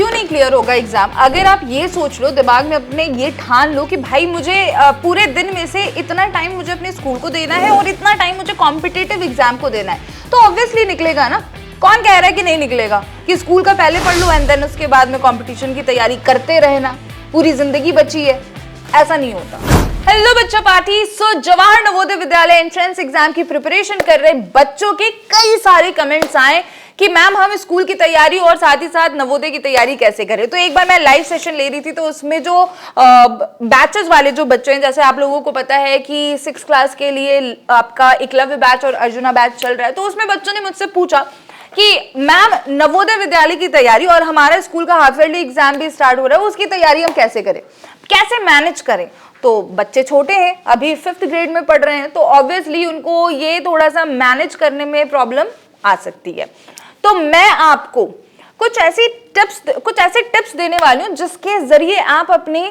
क्यों नहीं क्लियर होगा एग्जाम? अगर आप ये सोच लो, दिमाग में अपने ये ठान लो कि भाई मुझे पूरे दिन में से इतना टाइम मुझे अपने स्कूल को देना है और इतना टाइम मुझे कॉम्पिटिटिव एग्जाम को देना है, तो ऑब्वियसली निकलेगा ना। कौन कह रहा है कि नहीं निकलेगा, कि स्कूल का पहले पढ़ लो एंड देन उसके बाद में कंपटीशन की तैयारी करते रहना, पूरी जिंदगी बची है? ऐसा नहीं होता। हेलो बच्चा पार्टी। सो जवाहर नवोदय विद्यालय एंट्रेंस एग्जाम की प्रिपरेशन कर रहे बच्चों के कई सारे कमेंट्स आए कि मैम हम स्कूल की तैयारी और साथ ही साथ नवोदय की तैयारी कैसे करें। तो एक बार मैं लाइव सेशन ले रही थी, तो उसमें जो बैचेस वाले जो बच्चे हैं, जैसे आप लोगों को पता है कि 6th क्लास के लिए आपका एकलव्य बैच और अर्जुना बैच चल रहा है, तो उसमें बच्चों ने मुझसे पूछा कि मैम नवोदय विद्यालय की तैयारी और हमारा स्कूल का हाफ ईयरली एग्जाम भी स्टार्ट हो रहा है, उसकी तैयारी हम कैसे करें, कैसे मैनेज करें। तो बच्चे छोटे हैं, अभी 5th ग्रेड में पढ़ रहे हैं, तो ऑब्वियसली उनको ये थोड़ा सा मैनेज करने में प्रॉब्लम आ सकती है। तो मैं आपको कुछ ऐसे टिप्स देने वाली हूं जिसके जरिए आप अपने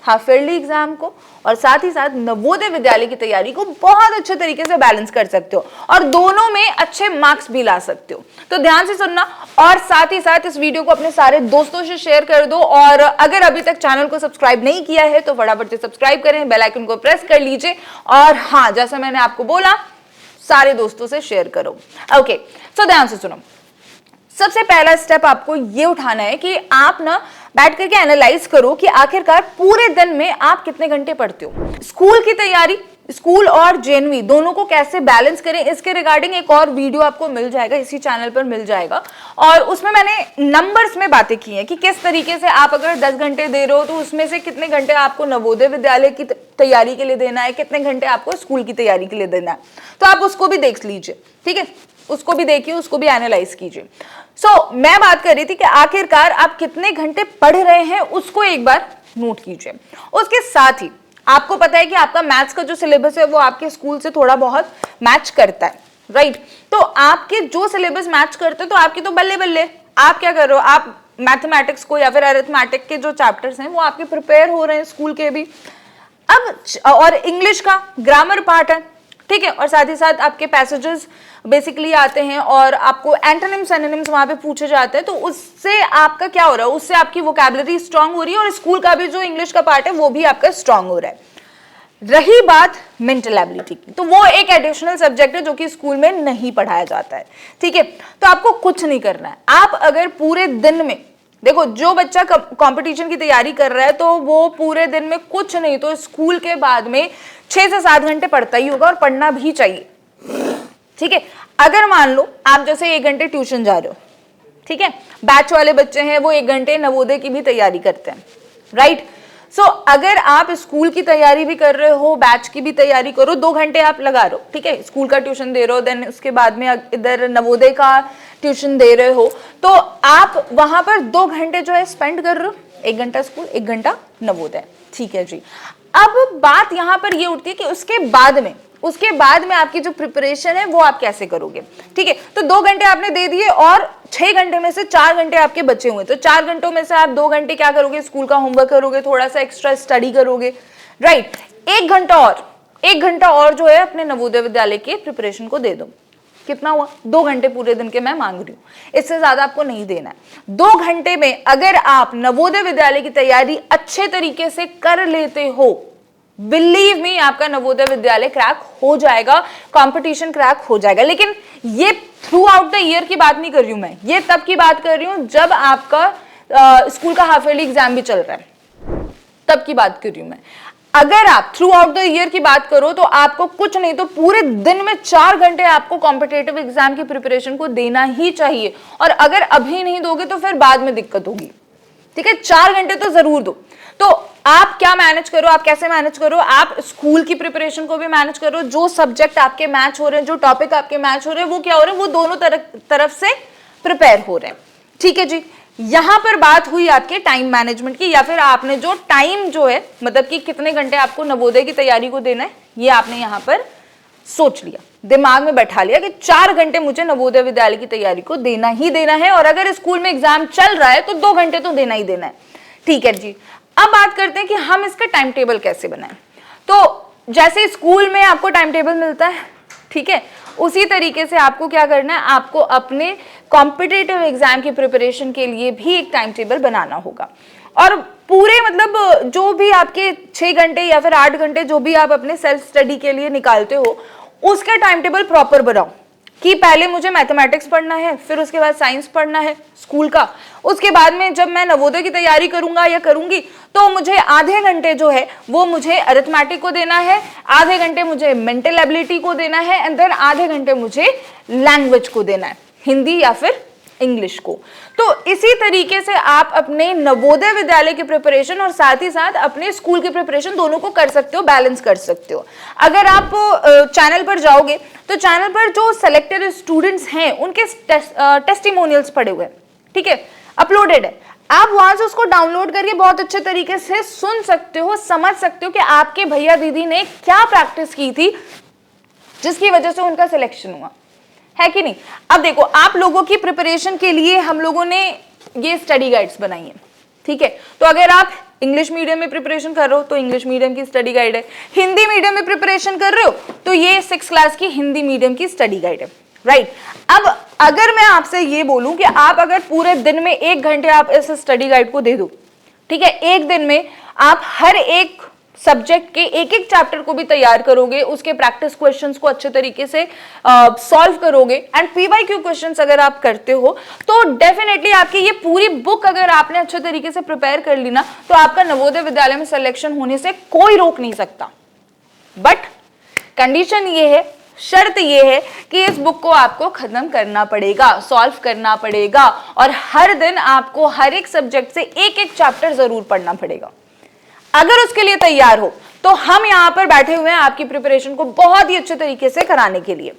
हाफ ईयरली एग्जाम को और साथ ही साथ नवोदय विद्यालय की तैयारी को बहुत अच्छे तरीके से बैलेंस कर सकते हो और दोनों में अच्छे मार्क्स भी ला सकते हो। तो ध्यान से सुनना और साथ ही साथ इस वीडियो को अपने सारे दोस्तों से शेयर कर दो, और अगर अभी तक चैनल को सब्सक्राइब नहीं किया है तो फटाफट से सब्सक्राइब करें, बेल आइकन को प्रेस कर लीजिए, और हाँ, जैसा मैंने आपको बोला, सारे दोस्तों से शेयर करो। ओके, तो ध्यान से सुनो। सबसे पहला स्टेप आपको ये उठाना है कि आप ना बैठ करके एनालाइज करो कि आखिरकार पूरे दिन में आप कितने घंटे पढ़ते हो। स्कूल की तैयारी, स्कूल और जेएनवी दोनों को कैसे बैलेंस करें, इसके रिगार्डिंग एक और वीडियो आपको मिल जाएगा, इसी चैनल पर मिल जाएगा, और उसमें मैंने नंबर्स में बातें की हैं कि किस तरीके से आप अगर 10 घंटे दे रहे हो तो उसमें से कितने घंटे आपको नवोदय विद्यालय की तैयारी के लिए देना है, कितने घंटे आपको स्कूल की तैयारी के लिए देना है। तो आप उसको भी देख लीजिए, ठीक है, उसको भी देखिए, उसको भी एनालाइज कीजिए। मैं बात कर रही थी कि आखिरकार आप कितने घंटे पढ़ रहे हैं, उसको एक बार नोट कीजिए। उसके साथ ही आपको पता है कि आपका मैथ्स का जो सिलेबस है वो आपके स्कूल से थोड़ा बहुत मैच करता है, राइट? तो आपके जो सिलेबस मैच करते हैं तो आपकी तो बल्ले बल्ले। आप क्या कर रहे हो, आप मैथमेटिक्स को या फिर अरिथमेटिक के जो चैप्टर्स हैं वो आपके प्रिपेयर हो रहे हैं स्कूल के भी। अब और इंग्लिश का ग्रामर पार्ट है, ठीक है, और साथ ही साथ आपके पैसेजेस बेसिकली आते हैं और आपको एंटोनिम्स एनोनिम्स वहां पे पूछे जाते हैं, तो उससे आपका क्या हो रहा है, उससे आपकी वोकैबुलरी स्ट्रांग हो रही है और स्कूल का भी जो इंग्लिश का पार्ट है वो भी आपका स्ट्रांग हो रहा है। रही बात मेंटल एबिलिटी की, तो वो एक एडिशनल सब्जेक्ट है जो कि स्कूल में नहीं पढ़ाया जाता है, ठीक है। तो आपको कुछ नहीं करना है। आप अगर पूरे दिन में, देखो जो बच्चा कंपटीशन की तैयारी कर रहा है तो वो पूरे दिन में कुछ नहीं तो स्कूल के बाद में 6 से 7 घंटे पढ़ता ही होगा, और पढ़ना भी चाहिए, ठीक है। अगर मान लो आप जैसे 1 घंटे ट्यूशन जा रहे हो, ठीक है, बैच वाले बच्चे हैं वो 1 घंटे नवोदय की भी तैयारी करते हैं, राइट? सो अगर आप स्कूल की तैयारी भी कर रहे हो, बैच की भी तैयारी करो, 2 घंटे आप लगा रहे हो, ठीक है, स्कूल का ट्यूशन दे रहे हो, देन उसके बाद में इधर नवोदय का ट्यूशन दे रहे हो, तो आप वहां पर 2 घंटे जो है स्पेंड कर रहे हो, 1 घंटा स्कूल, 1 घंटा नवोदय, ठीक है जी। अब बात यहां पर ये उठती है कि उसके बाद में आपकी जो प्रिपरेशन है वो आप कैसे करोगे, ठीक है। तो 2 घंटे आपने दे दिए और 6 घंटे में से 4 घंटे आपके बचे हुए, तो 4 घंटों में से आप 2 घंटे क्या करोगे, स्कूल का होमवर्क करोगे, थोड़ा सा एक्स्ट्रा स्टडी करोगे, राइट? 1 घंटा और जो है अपने नवोदय विद्यालय के प्रिपरेशन को दे दो। कितना हुआ? 2 घंटे पूरे दिन के मैं मांग रही हूँ, इससे ज्यादा आपको नहीं देना है। 2 घंटे में अगर आप नवोदय विद्यालय की तैयारी अच्छे तरीके से कर लेते हो, बिलीव मी, आपका नवोदय विद्यालय क्रैक हो जाएगा, कंपटीशन क्रैक हो जाएगा। लेकिन ये थ्रू आउट द ईयर की बात नहीं कर रही हूं मैं, ये तब की बात कर रही हूं जब आपका स्कूल का हाफ ईयरली एग्जाम भी चल रहा है, तब की बात कर रही हूं मैं। अगर आप थ्रू आउट द ईयर की बात करो तो आपको कुछ नहीं तो पूरे दिन में 4 घंटे आपको कॉम्पिटेटिव एग्जाम की प्रिपरेशन को देना ही चाहिए, और अगर अभी नहीं दोगे तो फिर बाद में दिक्कत होगी, ठीक है। 4 घंटे तो जरूर दो। तो आप क्या मैनेज करो, आप कैसे मैनेज करो, आप स्कूल की प्रिपरेशन को भी मैनेज करो, जो सब्जेक्ट आपके मैच हो रहे हैं, जो टॉपिक आपके मैच हो रहे हैं, वो क्या हो रहे हैं, वो दोनों तरफ से प्रिपेयर हो रहे हैं, ठीक है जी। यहां पर बात हुई आपके टाइम मैनेजमेंट की, या फिर आपने जो टाइम जो है, मतलब कि कितने घंटे आपको नवोदय की तैयारी को देना है, ये आपने यहां पर सोच लिया, दिमाग में बैठा लिया कि 4 घंटे मुझे नवोदय विद्यालय की तैयारी को देना ही देना है, और अगर स्कूल में एग्जाम चल रहा है तो 2 घंटे तो देना ही देना है, ठीक है जी। अब बात करते हैं कि हम इसका टाइम टेबल कैसे बनाएं। तो जैसे स्कूल में आपको टाइम टेबल मिलता है, ठीक है, उसी तरीके से आपको क्या करना है, आपको अपने कॉम्पिटिटिव एग्जाम की प्रिपरेशन के लिए भी एक टाइम टेबल बनाना होगा। और पूरे मतलब जो भी आपके 6 घंटे या फिर 8 घंटे जो भी आप अपने सेल्फ स्टडी के लिए निकालते हो, उसका टाइम टेबल प्रॉपर बनाओ कि पहले मुझे मैथमेटिक्स पढ़ना है, फिर उसके बाद साइंस पढ़ना है स्कूल का, उसके बाद में जब मैं नवोदय की तैयारी करूंगा या करूंगी तो मुझे आधे घंटे जो है वो मुझे अरिथमेटिक को देना है, आधे घंटे मुझे मेंटल एबिलिटी को देना है, एंड देन आधे घंटे मुझे लैंग्वेज को देना है, हिंदी या फिर इंग्लिश को। तो इसी तरीके से आप अपने नवोदय विद्यालय की प्रिपरेशन और साथ ही साथ अपने स्कूल की प्रिपरेशन दोनों को कर सकते हो, बैलेंस कर सकते हो। अगर आप चैनल पर जाओगे तो चैनल पर जो सेलेक्टेड स्टूडेंट्स हैं उनके टेस्टिमोनियल्स पड़े हुए हैं, ठीक है, अपलोडेड है। आप वहां से उसको डाउनलोड करके बहुत अच्छे तरीके से सुन सकते हो, समझ सकते हो कि आपके भैया दीदी ने क्या प्रैक्टिस की थी जिसकी वजह से उनका सिलेक्शन हुआ, है कि नहीं। अब देखो, आप लोगों की प्रिपरेशन के लिए हम लोगों ने ये स्टडी गाइड्स बनाई है, ठीक है। तो अगर आप इंग्लिश मीडियम में प्रिपरेशन कर रहे हो तो इंग्लिश मीडियम की स्टडी गाइड है, हिंदी मीडियम में प्रिपरेशन कर रहे हो तो ये 6th क्लास की हिंदी मीडियम की स्टडी गाइड है, राइट। अब अगर मैं आपसे ये बोलूं कि आप अगर पूरे दिन में 1 घंटे आप इस स्टडी गाइड को दे दो, ठीक है, एक दिन में आप हर एक सब्जेक्ट के एक एक चैप्टर को भी तैयार करोगे, उसके प्रैक्टिस क्वेश्चंस को अच्छे तरीके से सॉल्व करोगे, एंड पीवाईक्यू क्वेश्चंस अगर आप करते हो तो डेफिनेटली आपकी ये पूरी बुक अगर आपने अच्छे तरीके से प्रिपेयर कर ली ना तो आपका नवोदय विद्यालय में सिलेक्शन होने से कोई रोक नहीं सकता। बट कंडीशन ये है, शर्त ये है कि इस बुक को आपको खत्म करना पड़ेगा, सॉल्व करना पड़ेगा, और हर दिन आपको हर एक सब्जेक्ट से एक एक चैप्टर जरूर पढ़ना पड़ेगा। अगर उसके लिए तैयार हो तो हम यहां पर बैठे हुए हैं आपकी प्रिपरेशन को बहुत ही अच्छे तरीके से कराने के लिए।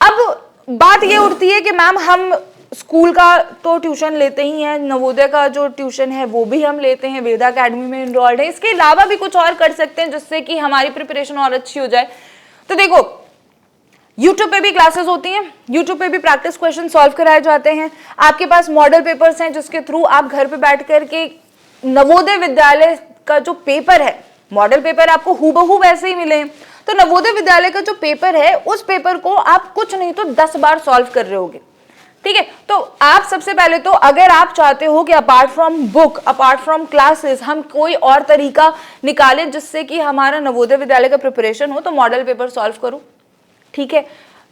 अब बात ये उठती है कि मैम हम स्कूल का तो ट्यूशन लेते ही हैं, नवोदय का जो ट्यूशन है वो भी हम लेते हैं, वेदा अकेडमी में इनरोल्ड है, इसके अलावा भी कुछ और कर सकते हैं जिससे कि हमारी प्रिपरेशन और अच्छी हो जाए। तो देखो, YouTube पे भी क्लासेस होती हैं, YouTube पे भी प्रैक्टिस क्वेश्चन सॉल्व कराए जाते हैं, आपके पास मॉडल पेपर्स हैं जिसके थ्रू आप घर पे बैठ करके नवोदय विद्यालय का जो पेपर है, मॉडल पेपर आपको हूबहू वैसे ही मिले हैं, तो नवोदय विद्यालय का जो पेपर है उस पेपर को आप कुछ नहीं तो 10 बार सॉल्व कर रहे होगे, ठीक है। तो आप सबसे पहले तो अगर आप चाहते हो कि apart from book, apart from classes हम कोई और तरीका निकालें जिससे कि हमारा नवोदय विद्यालय का प्रिपरेशन हो, तो मॉडल पेपर सॉल्व करो, ठीक है।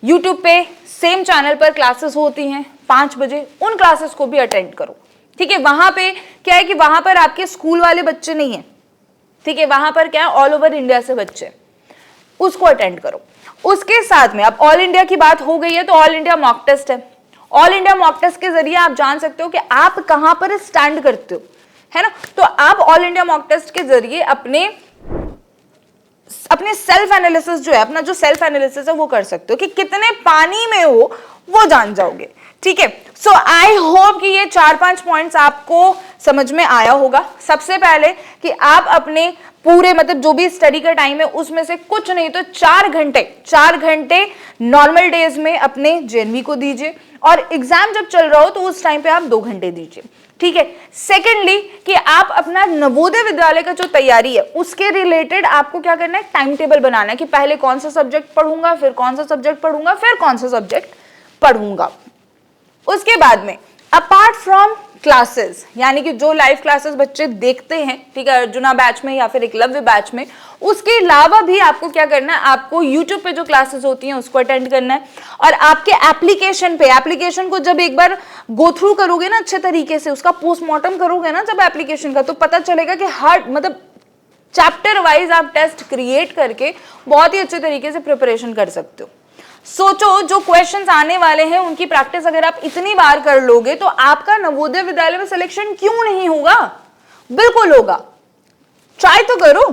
यूट्यूब पे सेम चैनल पर क्लासेस होती हैं 5 बजे, उन क्लासेस को भी अटेंड करो, ठीक है। वहां पे क्या है कि वहां पर आपके स्कूल वाले बच्चे नहीं है, ठीक है, वहां पर क्या है ऑल ओवर इंडिया से बच्चे, उसको अटेंड करो। उसके साथ में अब ऑल इंडिया की बात हो गई है तो ऑल इंडिया मॉक टेस्ट है। ऑल इंडिया मॉक टेस्ट के जरिए आप जान सकते हो कि आप कहां पर स्टैंड करते हो, है ना। तो आप ऑल इंडिया मॉक टेस्ट के जरिए अपने सेल्फ एनालिसिस जो है, अपना जो सेल्फ एनालिसिस है वो कर सकते हो कि कितने पानी में हो वो जान जाओगे, ठीक है। सो आई होप कि ये 4-5 पॉइंट्स आपको समझ में आया होगा। सबसे पहले कि आप अपने पूरे मतलब जो भी स्टडी का टाइम है उसमें से कुछ नहीं तो 4 घंटे नॉर्मल डेज में अपने जेएनवी को दीजिए, और एग्जाम जब चल रहा हो तो उस टाइम पे आप 2 घंटे दीजिए, ठीक है। सेकेंडली कि आप अपना नवोदय विद्यालय का जो तैयारी है उसके रिलेटेड आपको क्या करना है, टाइम टेबल बनाना है कि पहले कौन सा सब्जेक्ट पढ़ूंगा, फिर कौन सा सब्जेक्ट पढ़ूंगा, फिर कौन सा सब्जेक्ट पढ़ूंगा। उसके बाद में अपार्ट फ्रॉम क्लासेस, यानी कि जो लाइव क्लासेस बच्चे देखते हैं, ठीक है, अर्जुना बैच में या फिर एकलव्य बैच में, उसके अलावा भी आपको क्या करना है, आपको YouTube पे जो क्लासेस होती हैं उसको अटेंड करना है। और आपके एप्लीकेशन को जब एक बार गो थ्रू करोगे ना अच्छे तरीके से, उसका पोस्टमार्टम करोगे ना जब एप्लीकेशन का, तो पता चलेगा कि हर मतलब चैप्टर वाइज आप टेस्ट क्रिएट करके बहुत ही अच्छे तरीके से प्रिपरेशन कर सकते हो। सोचो जो क्वेश्चंस आने वाले हैं उनकी प्रैक्टिस अगर आप इतनी बार कर लोगे तो आपका नवोदय विद्यालय में सिलेक्शन क्यों नहीं होगा, बिल्कुल होगा, ट्राई तो करो,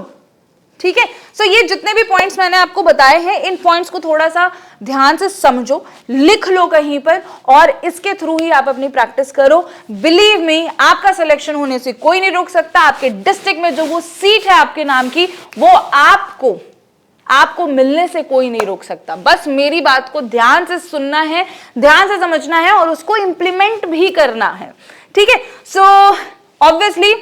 ठीक है। सो ये जितने भी पॉइंट्स मैंने आपको बताए हैं, इन पॉइंट्स को थोड़ा सा ध्यान से समझो, लिख लो कहीं पर, और इसके थ्रू ही आप अपनी प्रैक्टिस करो। बिलीव मी, आपका सिलेक्शन होने से कोई नहीं रोक सकता। आपके डिस्ट्रिक्ट में जो वो सीट है आपके नाम की, वो आपको मिलने से कोई नहीं रोक सकता। बस मेरी बात को ध्यान से सुनना है, ध्यान से समझना है और उसको इंप्लीमेंट भी करना है, ठीक है। सो ऑब्वियसली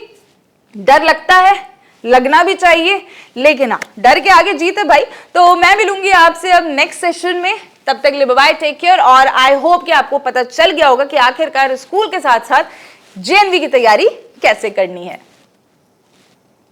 डर लगता है, लगना भी चाहिए, लेकिन हाँ, डर के आगे जीत है भाई। तो मैं मिलूंगी आपसे अब नेक्स्ट सेशन में, तब तक के लिए बाय, टेक केयर। और आई होप कि आपको पता चल गया होगा कि आखिरकार स्कूल के साथ साथ जेएनवी की तैयारी कैसे करनी है।